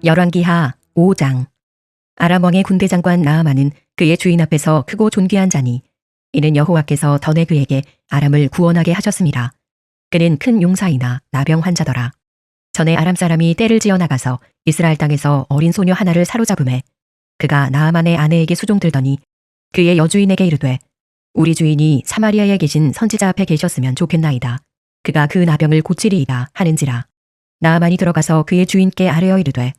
열왕기하 5장. 아람 왕의 군대 장관 나아만은 그의 주인 앞에서 크고 존귀한 자니 이는 여호와께서 전에 그에게 아람을 구원하게 하셨습니다. 그는 큰 용사이나 나병 환자더라. 전에 아람 사람이 떼를 지어 나가서 이스라엘 땅에서 어린 소녀 하나를 사로잡음에 그가 나아만의 아내에게 수종들더니 그의 여주인에게 이르되 우리 주인이 사마리아에 계신 선지자 앞에 계셨으면 좋겠나이다. 그가 그 나병을 고치리이다 하는지라. 나아만이 들어가서 그의 주인께 아뢰어 이르되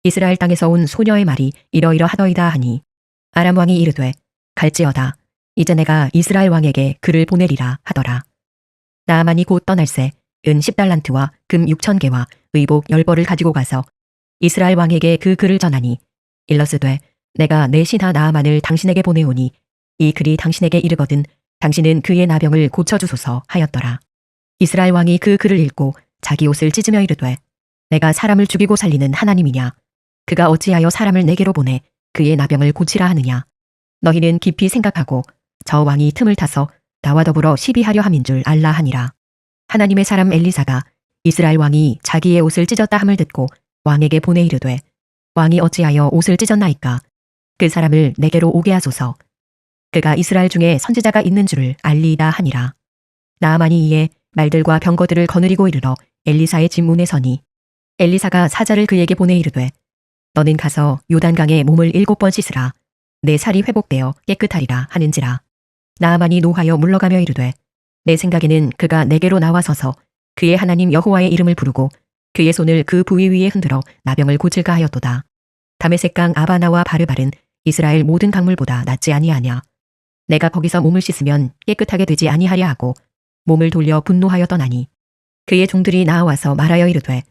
이스라엘 땅에서 온 소녀의 말이 이러이러하더이다 하니 아람 왕이 이르되 갈지어다. 이제 내가 이스라엘 왕에게 그를 보내리라 하더라. 나아만이 곧 떠날새 은 10달란트와 금 6,000개와 의복 10벌을 가지고 가서 이스라엘 왕에게 그 글을 전하니 일러스되 내가 내 신하 나아만을 당신에게 보내오니 이 글이 당신에게 이르거든 당신은 그의 나병을 고쳐주소서 하였더라. 이스라엘 왕이 그 글을 읽고 자기 옷을 찢으며 이르되 내가 사람을 죽이고 살리는 하나님이냐. 그가 어찌하여 사람을 내게로 보내 그의 나병을 고치라 하느냐. 너희는 깊이 생각하고 저 왕이 틈을 타서 나와 더불어 시비하려 함인 줄 알라 하니라. 하나님의 사람 엘리사가 이스라엘 왕이 자기의 옷을 찢었다 함을 듣고 왕에게 보내 이르되 왕이 어찌하여 옷을 찢었나이까. 그 사람을 내게로 오게 하소서. 그가 이스라엘 중에 선지자가 있는 줄을 알리이다 하니라. 나아만이 이에 말들과 병거들을 거느리고 이르러 엘리사의 집 문에 서니 엘리사가 사자를 그에게 보내 이르되 너는 가서 요단강에 몸을 7번 씻으라. 내 살이 회복되어 깨끗하리라 하는지라. 나아만이 노하여 물러가며 이르되 내 생각에는 그가 내게로 나와서서 그의 하나님 여호와의 이름을 부르고 그의 손을 그 부위 위에 흔들어 나병을 고칠까 하였도다. 다메섹강 아바나와 바르발은 이스라엘 모든 강물보다 낫지 아니하냐. 내가 거기서 몸을 씻으면 깨끗하게 되지 아니하랴 하고 몸을 돌려 분노하여 떠나니 그의 종들이 나와서 말하여 이르되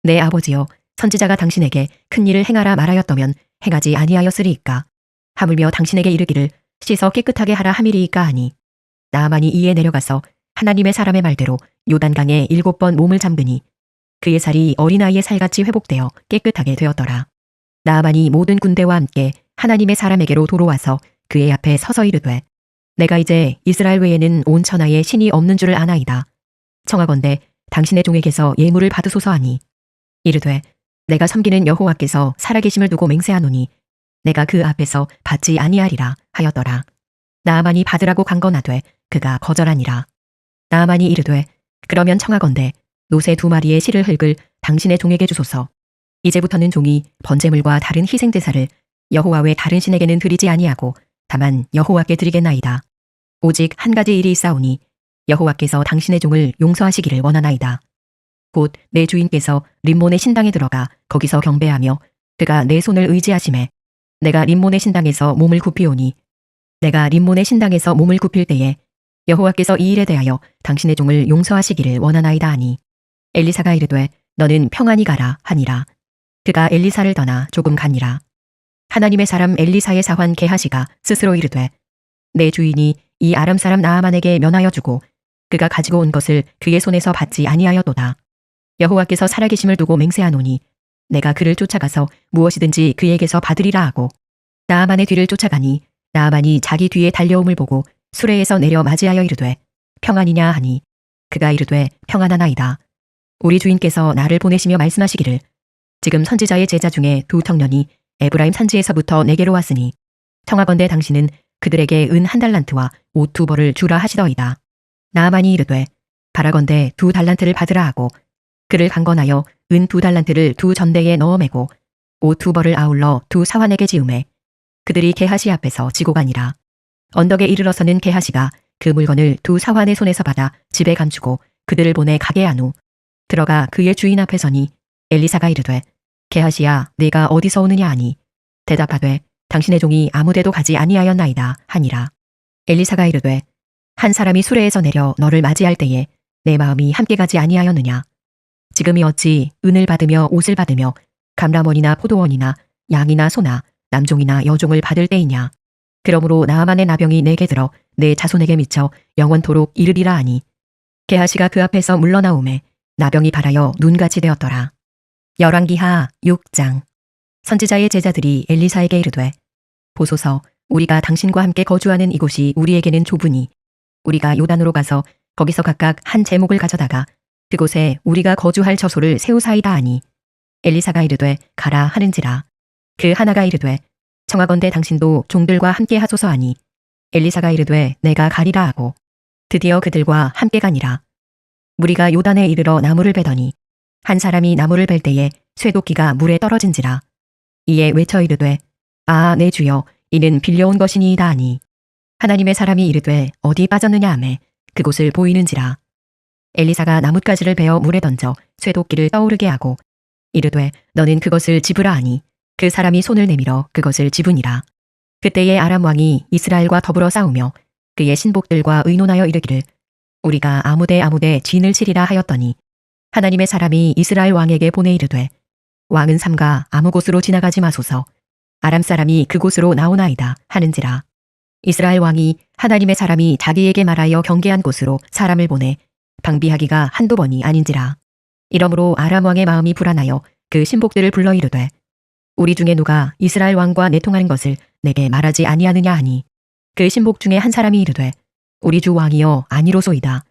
내 아버지여 선지자가 당신에게 큰 일을 행하라 말하였더면 행하지 아니하였으리이까. 하물며 당신에게 이르기를 씻어 깨끗하게 하라 함이리이까 하니 나아만이 이에 내려가서 하나님의 사람의 말대로 요단강에 7번 몸을 잠그니 그의 살이 어린아이의 살같이 회복되어 깨끗하게 되었더라. 나아만이 모든 군대와 함께 하나님의 사람에게로 돌아와서 그의 앞에 서서 이르되 내가 이제 이스라엘 외에는 온 천하에 신이 없는 줄을 아나이다. 청하건대 당신의 종에게서 예물을 받으소서 하니 이르되 내가 섬기는 여호와께서 살아계심을 두고 맹세하노니 내가 그 앞에서 받지 아니하리라 하였더라. 나아만이 받으라고 강건하되 그가 거절하니라. 나아만이 이르되 그러면 청하건대 노새 2마리의 실을 흙을 당신의 종에게 주소서. 이제부터는 종이 번제물과 다른 희생제사를 여호와 외 다른 신에게는 드리지 아니하고 다만 여호와께 드리겠나이다. 오직 한 가지 일이 있사오니 여호와께서 당신의 종을 용서하시기를 원하나이다. 곧 내 주인께서 림몬의 신당에 들어가 거기서 경배하며 그가 내 손을 의지하심에 내가 림몬의 신당에서 몸을 굽히오니 내가 림몬의 신당에서 몸을 굽힐 때에 여호와께서 이 일에 대하여 당신의 종을 용서하시기를 원하나이다 하니 엘리사가 이르되 너는 평안히 가라 하니라. 그가 엘리사를 떠나 조금 가니라. 하나님의 사람 엘리사의 사환 게하시가 스스로 이르되 내 주인이 이 아람 사람 나아만에게 면하여 주고 그가 가지고 온 것을 그의 손에서 받지 아니하였도다. 여호와께서 살아계심을 두고 맹세하노니 내가 그를 쫓아가서 무엇이든지 그에게서 받으리라 하고 나아만의 뒤를 쫓아가니 나아만이 자기 뒤에 달려옴을 보고 수레에서 내려 맞이하여 이르되 평안이냐 하니 그가 이르되 평안하나이다. 우리 주인께서 나를 보내시며 말씀하시기를 지금 선지자의 제자 중에 2청년이 에브라임 산지에서부터 내게로 왔으니 청하건대 당신은 그들에게 은 1달란트와 옷 2벌을 주라 하시더이다. 나아만이 이르되 바라건대 2달란트를 받으라 하고 그를 강건하여 은 2달란트를 2전대에 넣어 매고 옷 2벌을 아울러 2사환에게 지우매 그들이 게하시 앞에서 지고 가니라. 언덕에 이르러서는 게하시가 그 물건을 2사환의 손에서 받아 집에 감추고 그들을 보내 가게 한 후 들어가 그의 주인 앞에 서니 엘리사가 이르되 게하시야 네가 어디서 오느냐 하니 대답하되 당신의 종이 아무데도 가지 아니하였나이다 하니라. 엘리사가 이르되 한 사람이 수레에서 내려 너를 맞이할 때에 내 마음이 함께 가지 아니하였느냐. 지금이 어찌 은을 받으며 옷을 받으며 감람원이나 포도원이나 양이나 소나 남종이나 여종을 받을 때이냐. 그러므로 나아만의 나병이 내게 들어 내 자손에게 미쳐 영원토록 이르리라 하니 게하시가 그 앞에서 물러나오매 나병이 발하여 눈같이 되었더라. 열왕기하 6장. 선지자의 제자들이 엘리사에게 이르되 보소서 우리가 당신과 함께 거주하는 이곳이 우리에게는 좁으니 우리가 요단으로 가서 거기서 각각 한 제목을 가져다가 그곳에 우리가 거주할 처소를 세우사이다 하니 엘리사가 이르되 가라 하는지라. 그 하나가 이르되 청하건대 당신도 종들과 함께 하소서 하니 엘리사가 이르되 내가 가리라 하고 드디어 그들과 함께 가니라. 무리가 요단에 이르러 나무를 베더니 한 사람이 나무를 벨 때에 쇠도끼가 물에 떨어진지라. 이에 외쳐 이르되 아 내 주여 이는 빌려온 것이니이다 하니 하나님의 사람이 이르되 어디 빠졌느냐 하매 그곳을 보이는지라. 엘리사가 나뭇가지를 베어 물에 던져 쇠도끼를 떠오르게 하고 이르되 너는 그것을 집으라 하니 그 사람이 손을 내밀어 그것을 집으니라. 그때에 아람 왕이 이스라엘과 더불어 싸우며 그의 신복들과 의논하여 이르기를 우리가 아무데 진을 치리라 하였더니 하나님의 사람이 이스라엘 왕에게 보내 이르되 왕은 삼가 아무 곳으로 지나가지 마소서 아람 사람이 그곳으로 나오나이다 하는지라. 이스라엘 왕이 하나님의 사람이 자기에게 말하여 경계한 곳으로 사람을 보내 방비하기가 한두 번이 아닌지라. 이러므로 아람 왕의 마음이 불안하여 그 신복들을 불러 이르되 우리 중에 누가 이스라엘 왕과 내통하는 것을 내게 말하지 아니하느냐 하니 그 신복 중에 한 사람이 이르되 우리 주 왕이여 아니로소이다.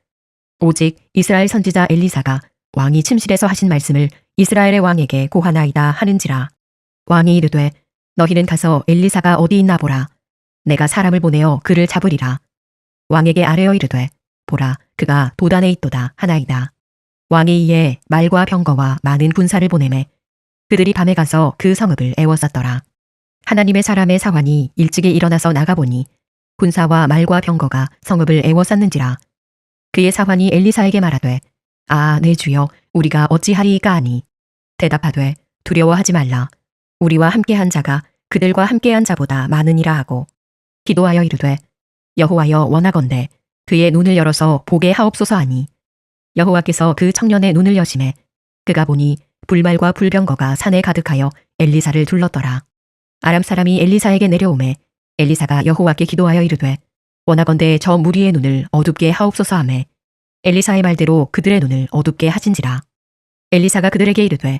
오직 이스라엘 선지자 엘리사가 왕이 침실에서 하신 말씀을 이스라엘의 왕에게 고하나이다 하는지라. 왕이 이르되 너희는 가서 엘리사가 어디 있나 보라. 내가 사람을 보내어 그를 잡으리라. 왕에게 아뢰어 이르되 보라 그가 도단에 있도다 하나이다. 왕이 이에 말과 병거와 많은 군사를 보내매 그들이 밤에 가서 그 성읍을 에워쌌더라. 하나님의 사람의 사환이 일찍이 일어나서 나가보니 군사와 말과 병거가 성읍을 에워쌌는지라. 그의 사환이 엘리사에게 말하되 아 내 주여 우리가 어찌하리이까 하니 대답하되 두려워하지 말라. 우리와 함께한 자가 그들과 함께한 자보다 많으니라 하고 기도하여 이르되 여호와여 원하건대 그의 눈을 열어서 보게 하옵소서 하니 여호와께서 그 청년의 눈을 여심해 그가 보니 불말과 불병거가 산에 가득하여 엘리사를 둘렀더라. 아람 사람이 엘리사에게 내려오매 엘리사가 여호와께 기도하여 이르되 원하건대 저 무리의 눈을 어둡게 하옵소서 하매 엘리사의 말대로 그들의 눈을 어둡게 하신지라. 엘리사가 그들에게 이르되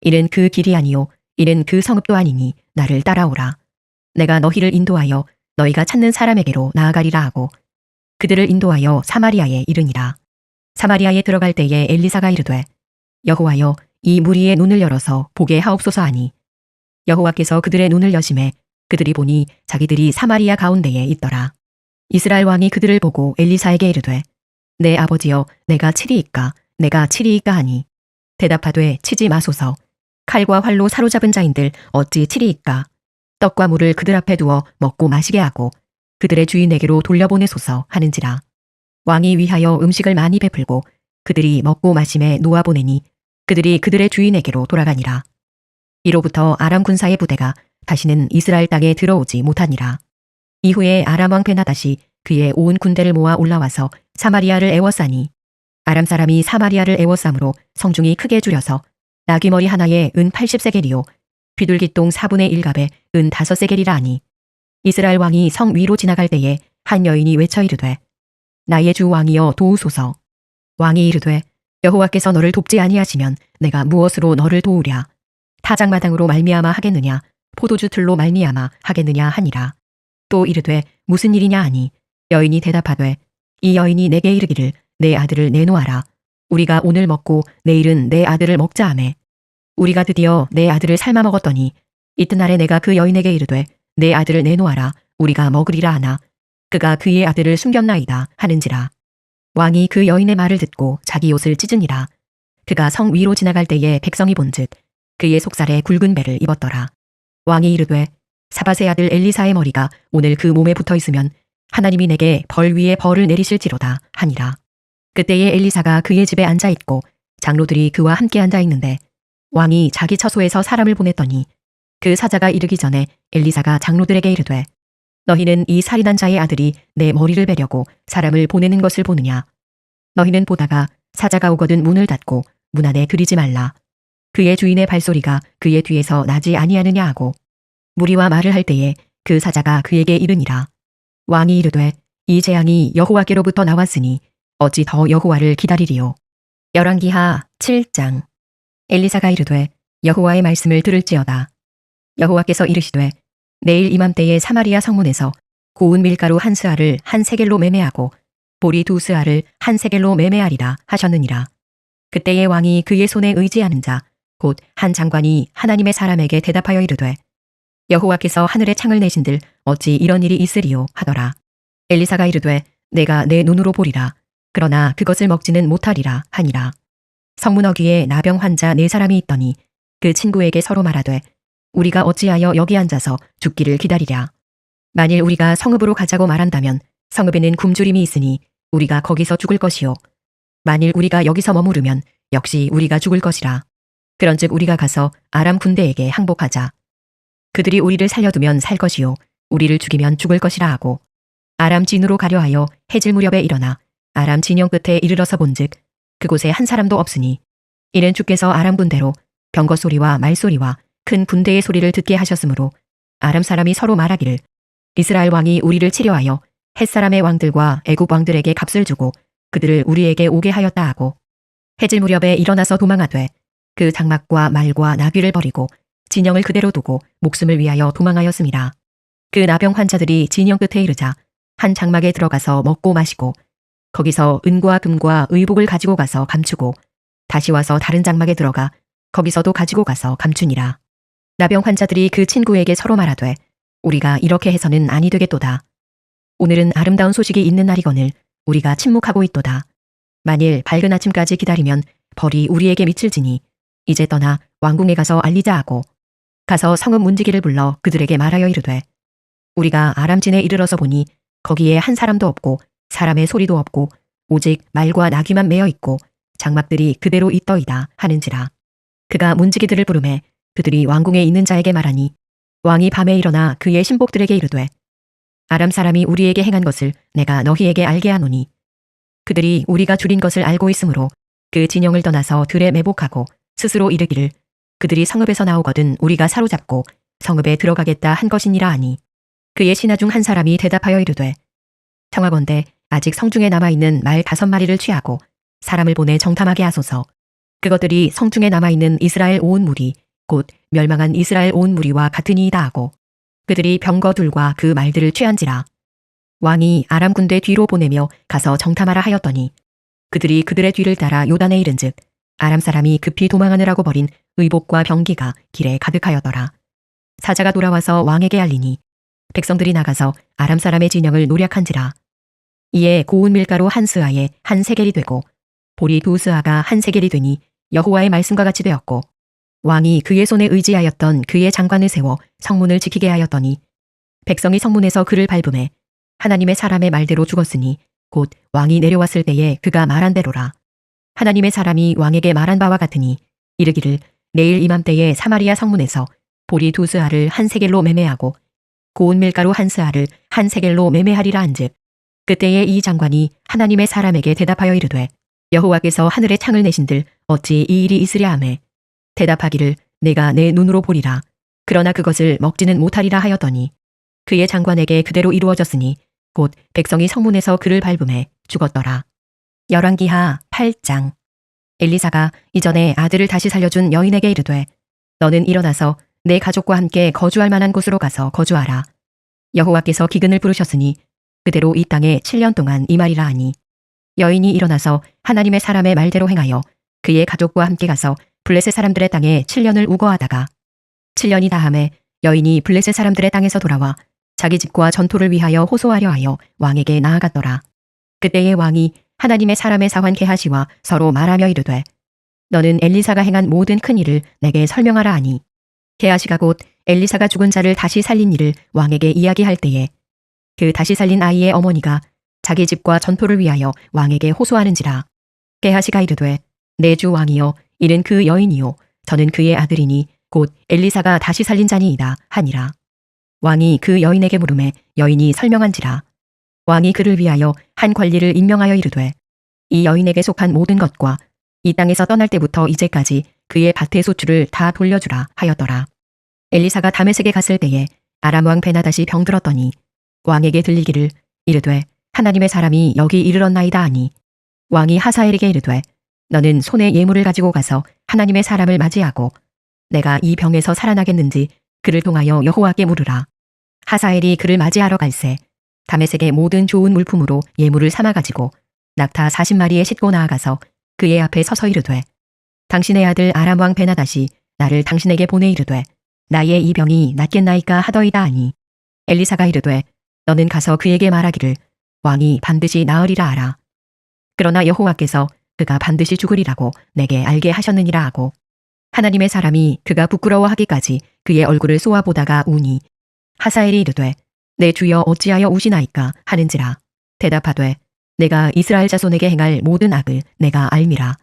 이는 그 길이 아니요 이는 그 성읍도 아니니 나를 따라오라. 내가 너희를 인도하여 너희가 찾는 사람에게로 나아가리라 하고 그들을 인도하여 사마리아에 이르니라. 사마리아에 들어갈 때에 엘리사가 이르되 여호와여 이 무리의 눈을 열어서 보게 하옵소서 하니 여호와께서 그들의 눈을 여심해 그들이 보니 자기들이 사마리아 가운데에 있더라. 이스라엘 왕이 그들을 보고 엘리사에게 이르되 내 아버지여 내가 치리이까 내가 치리이까 하니 대답하되 치지 마소서. 칼과 활로 사로잡은 자인들 어찌 치리이까. 떡과 물을 그들 앞에 두어 먹고 마시게 하고 그들의 주인에게로 돌려보내소서 하는지라. 왕이 위하여 음식을 많이 베풀고 그들이 먹고 마심에 놓아보내니 그들이 그들의 주인에게로 돌아가니라. 이로부터 아람 군사의 부대가 다시는 이스라엘 땅에 들어오지 못하니라. 이후에 아람 왕 베나다시 그의 온 군대를 모아 올라와서 사마리아를 에워싸니 아람 사람이 사마리아를 에워싸므로 성중이 크게 줄여서 나귀머리 하나에 은 80세겔이요 비둘기똥 4분의 1갑에 은 5세겔이라 하니 이스라엘 왕이 성 위로 지나갈 때에 한 여인이 외쳐 이르되 나의 주 왕이여 도우소서. 왕이 이르되 여호와께서 너를 돕지 아니하시면 내가 무엇으로 너를 도우랴. 타작마당으로 말미암아 하겠느냐 포도주 틀로 말미암아 하겠느냐 하니라. 또 이르되 무슨 일이냐 하니 여인이 대답하되 이 여인이 내게 이르기를 내 아들을 내놓아라. 우리가 오늘 먹고 내일은 내 아들을 먹자 하매 우리가 드디어 내 아들을 삶아 먹었더니 이튿날에 내가 그 여인에게 이르되 내 아들을 내놓아라 우리가 먹으리라 하나 그가 그의 아들을 숨겼나이다 하는지라. 왕이 그 여인의 말을 듣고 자기 옷을 찢으니라. 그가 성 위로 지나갈 때에 백성이 본즉 그의 속살에 굵은 배를 입었더라. 왕이 이르되 사밧의 아들 엘리사의 머리가 오늘 그 몸에 붙어 있으면 하나님이 내게 벌 위에 벌을 내리실지로다 하니라. 그때에 엘리사가 그의 집에 앉아 있고 장로들이 그와 함께 앉아 있는데 왕이 자기 처소에서 사람을 보냈더니 그 사자가 이르기 전에 엘리사가 장로들에게 이르되 너희는 이 살인한 자의 아들이 내 머리를 베려고 사람을 보내는 것을 보느냐. 너희는 보다가 사자가 오거든 문을 닫고 문 안에 들이지 말라. 그의 주인의 발소리가 그의 뒤에서 나지 아니하느냐 하고 무리와 말을 할 때에 그 사자가 그에게 이르니라. 왕이 이르되 이 재앙이 여호와께로부터 나왔으니 어찌 더 여호와를 기다리리요. 열왕기하 7장. 엘리사가 이르되 여호와의 말씀을 들을지어다. 여호와께서 이르시되 내일 이맘때에 사마리아 성문에서 고운 밀가루 한 스아를 한 세겔로 매매하고 보리 2스아를 한 세겔로 매매하리라 하셨느니라. 그때의 왕이 그의 손에 의지하는 자 곧 한 장관이 하나님의 사람에게 대답하여 이르되 여호와께서 하늘에 창을 내신들 어찌 이런 일이 있으리요 하더라. 엘리사가 이르되 내가 내 눈으로 보리라. 그러나 그것을 먹지는 못하리라 하니라. 성문 어귀에 나병 환자 4사람이 있더니 그 친구에게 서로 말하되 우리가 어찌하여 여기 앉아서 죽기를 기다리랴. 만일 우리가 성읍으로 가자고 말한다면 성읍에는 굶주림이 있으니 우리가 거기서 죽을 것이요. 만일 우리가 여기서 머무르면 역시 우리가 죽을 것이라. 그런즉 우리가 가서 아람 군대에게 항복하자. 그들이 우리를 살려두면 살 것이요 우리를 죽이면 죽을 것이라 하고 아람 진으로 가려 하여 해질 무렵에 일어나 아람 진영 끝에 이르러서 본즉 그곳에 한 사람도 없으니 이는 주께서 아람 군대로 병거 소리와 말소리와 큰 군대의 소리를 듣게 하셨으므로 아람 사람이 서로 말하기를 이스라엘 왕이 우리를 치려하여 햇사람의 왕들과 애굽 왕들에게 값을 주고 그들을 우리에게 오게 하였다 하고 해질 무렵에 일어나서 도망하되 그 장막과 말과 나귀를 버리고 진영을 그대로 두고 목숨을 위하여 도망하였습니다. 그 나병 환자들이 진영 끝에 이르자 한 장막에 들어가서 먹고 마시고 거기서 은과 금과 의복을 가지고 가서 감추고 다시 와서 다른 장막에 들어가 거기서도 가지고 가서 감추니라. 나병 환자들이 그 친구에게 서로 말하되 우리가 이렇게 해서는 아니 되겠도다. 오늘은 아름다운 소식이 있는 날이거늘 우리가 침묵하고 있도다. 만일 밝은 아침까지 기다리면 벌이 우리에게 미칠지니 이제 떠나 왕궁에 가서 알리자 하고 가서 성읍 문지기를 불러 그들에게 말하여 이르되 우리가 아람진에 이르러서 보니 거기에 한 사람도 없고 사람의 소리도 없고 오직 말과 나귀만 매어 있고 장막들이 그대로 있더이다 하는지라. 그가 문지기들을 부르매 그들이 왕궁에 있는 자에게 말하니 왕이 밤에 일어나 그의 신복들에게 이르되 아람 사람이 우리에게 행한 것을 내가 너희에게 알게 하노니 그들이 우리가 줄인 것을 알고 있으므로 그 진영을 떠나서 들에 매복하고 스스로 이르기를 그들이 성읍에서 나오거든 우리가 사로잡고 성읍에 들어가겠다 한 것이니라 하니 그의 신하 중 한 사람이 대답하여 이르되 청하건대 아직 성중에 남아있는 말 5마리를 취하고 사람을 보내 정탐하게 하소서. 그것들이 성중에 남아있는 이스라엘 온 무리 곧 멸망한 이스라엘 온 무리와 같으니이다 하고 그들이 병거 둘과 그 말들을 취한지라. 왕이 아람 군대 뒤로 보내며 가서 정탐하라 하였더니 그들이 그들의 뒤를 따라 요단에 이른즉 아람 사람이 급히 도망하느라고 버린 의복과 병기가 길에 가득하였더라. 사자가 돌아와서 왕에게 알리니 백성들이 나가서 아람 사람의 진영을 노략한지라. 이에 고운 밀가루 한 스아에 한 세겔이 되고 보리 2스아가 한 세겔이 되니 여호와의 말씀과 같이 되었고 왕이 그의 손에 의지하였던 그의 장관을 세워 성문을 지키게 하였더니 백성이 성문에서 그를 밟음에 하나님의 사람의 말대로 죽었으니 곧 왕이 내려왔을 때에 그가 말한 대로라. 하나님의 사람이 왕에게 말한 바와 같으니 이르기를 내일 이맘때에 사마리아 성문에서 보리 2스아를 한 세겔로 매매하고 고운 밀가루 한 스아를 한 세겔로 매매하리라 한즉 그때에 이 장관이 하나님의 사람에게 대답하여 이르되 여호와께서 하늘에 창을 내신들 어찌 이 일이 있으랴 하매 대답하기를 내가 내 눈으로 보리라. 그러나 그것을 먹지는 못하리라 하였더니 그의 장관에게 그대로 이루어졌으니 곧 백성이 성문에서 그를 밟음에 죽었더라. 열왕기하 8장. 엘리사가 이전에 아들을 다시 살려준 여인에게 이르되 너는 일어나서 내 가족과 함께 거주할 만한 곳으로 가서 거주하라. 여호와께서 기근을 부르셨으니 그대로 이 땅에 7년 동안 임하리라 하니 여인이 일어나서 하나님의 사람의 말대로 행하여 그의 가족과 함께 가서 블레셋 사람들의 땅에 7년을 우거하다가 7년이 다함에 여인이 블레셋 사람들의 땅에서 돌아와 자기 집과 전토를 위하여 호소하려 하여 왕에게 나아갔더라. 그때의 왕이 하나님의 사람의 사환 게하시와 서로 말하며 이르되 너는 엘리사가 행한 모든 큰 일을 내게 설명하라 하니 게하시가 곧 엘리사가 죽은 자를 다시 살린 일을 왕에게 이야기할 때에 그 다시 살린 아이의 어머니가 자기 집과 전토를 위하여 왕에게 호소하는지라. 게하시가 이르되 내 주 왕이여 이는 그 여인이요 저는 그의 아들이니 곧 엘리사가 다시 살린 자니이다 하니라. 왕이 그 여인에게 물음에 여인이 설명한지라. 왕이 그를 위하여 한 관리를 임명하여 이르되 이 여인에게 속한 모든 것과 이 땅에서 떠날 때부터 이제까지 그의 밭의 소출을 다 돌려주라 하였더라. 엘리사가 다메섹에 갔을 때에 아람 왕 베나닷이 병들었더니 왕에게 들리기를 이르되 하나님의 사람이 여기 이르렀나이다 하니 왕이 하사엘에게 이르되 너는 손에 예물을 가지고 가서 하나님의 사람을 맞이하고 내가 이 병에서 살아나겠는지 그를 통하여 여호와께 물으라. 하사엘이 그를 맞이하러 갈새 다메섹의 모든 좋은 물품으로 예물을 삼아 가지고 낙타 40마리에 싣고 나아가서 그의 앞에 서서 이르되 당신의 아들 아람 왕 베나다시 나를 당신에게 보내 이르되 나의 이 병이 낫겠나이까 하더이다 하니 엘리사가 이르되 너는 가서 그에게 말하기를 왕이 반드시 나으리라 하라. 그러나 여호와께서 그가 반드시 죽으리라고 내게 알게 하셨느니라 하고 하나님의 사람이 그가 부끄러워하기까지 그의 얼굴을 쏘아보다가 우니 하사엘이 이르되 내 주여 어찌하여 우시나이까 하는지라. 대답하되 내가 이스라엘 자손에게 행할 모든 악을 내가 알미라.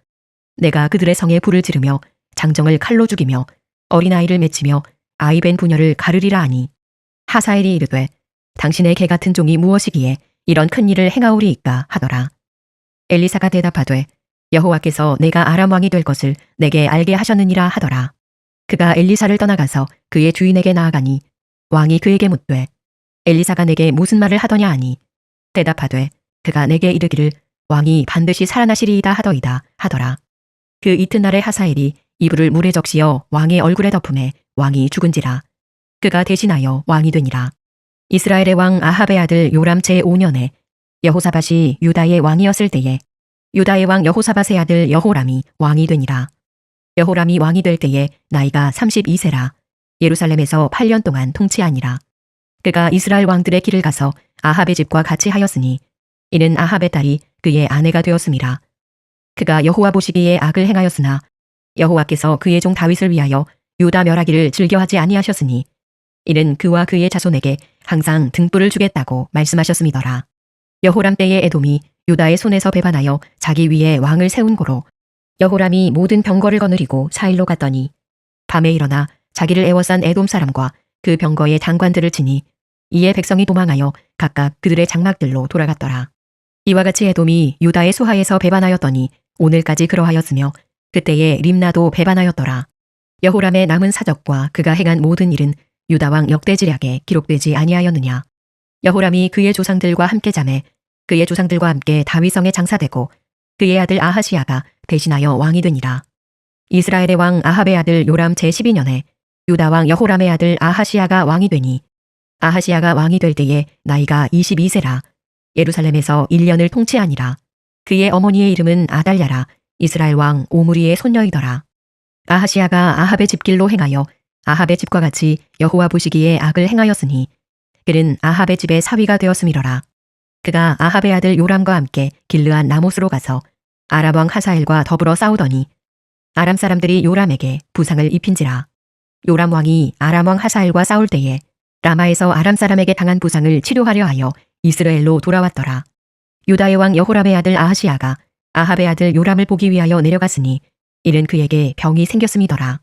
내가 그들의 성에 불을 지르며 장정을 칼로 죽이며 어린아이를 맺히며 아이벤 부녀를 가르리라 하니 하사엘이 이르되 당신의 개 같은 종이 무엇이기에 이런 큰 일을 행하오리이까 하더라. 엘리사가 대답하되 여호와께서 내가 아람 왕이 될 것을 내게 알게 하셨느니라 하더라. 그가 엘리사를 떠나가서 그의 주인에게 나아가니 왕이 그에게 묻되 엘리사가 내게 무슨 말을 하더냐 하니 대답하되 그가 내게 이르기를 왕이 반드시 살아나시리이다 하더이다 하더라. 그 이튿날에 하사엘이 이불을 물에 적시어 왕의 얼굴에 덮음에 왕이 죽은지라. 그가 대신하여 왕이 되니라. 이스라엘의 왕 아합의 아들 요람 제5년에 여호사밧이 유다의 왕이었을 때에 유다의 왕 여호사밧의 아들 여호람이 왕이 되니라. 여호람이 왕이 될 때에 나이가 32세라. 예루살렘에서 8년 동안 통치하니라. 그가 이스라엘 왕들의 길을 가서 아합의 집과 같이 하였으니 이는 아합의 딸이 그의 아내가 되었음이라. 그가 여호와 보시기에 악을 행하였으나 여호와께서 그의 종 다윗을 위하여 유다 멸하기를 즐겨하지 아니하셨으니 이는 그와 그의 자손에게 항상 등불을 주겠다고 말씀하셨음이더라. 여호람 때의 에돔이 유다의 손에서 배반하여 자기 위에 왕을 세운 고로 여호람이 모든 병거를 거느리고 사일로 갔더니 밤에 일어나 자기를 애워싼 에돔 사람과 그 병거의 장관들을 치니 이에 백성이 도망하여 각각 그들의 장막들로 돌아갔더라. 이와 같이 에돔이 유다의 수하에서 배반하였더니 오늘까지 그러하였으며 그때에 림나도 배반하였더라. 여호람의 남은 사적과 그가 행한 모든 일은 유다왕 역대지략에 기록되지 아니하였느냐. 여호람이 그의 조상들과 함께 잠에 그의 조상들과 함께 다윗성에 장사되고 그의 아들 아하시야가 대신하여 왕이 되니라. 이스라엘의 왕 아합의 아들 요람 제12년에 유다왕 여호람의 아들 아하시야가 왕이 되니 아하시야가 왕이 될 때에 나이가 22세라. 예루살렘에서 1년을 통치하니라. 그의 어머니의 이름은 아달랴라. 이스라엘 왕 오므리의 손녀이더라. 아하시야가 아합의 집길로 행하여 아합의 집과 같이 여호와 보시기에 악을 행하였으니 그는 아합의 집의 사위가 되었음이러라. 그가 아합의 아들 요람과 함께 길르한 나못으로 가서 아람 왕 하사엘과 더불어 싸우더니 아람 사람들이 요람에게 부상을 입힌지라. 요람 왕이 아람 왕 하사엘과 싸울 때에 라마에서 아람 사람에게 당한 부상을 치료하려 하여 이스라엘로 돌아왔더라. 유다의 왕 여호람의 아들 아하시야가 아합의 아들 요람을 보기 위하여 내려갔으니 이는 그에게 병이 생겼음이더라.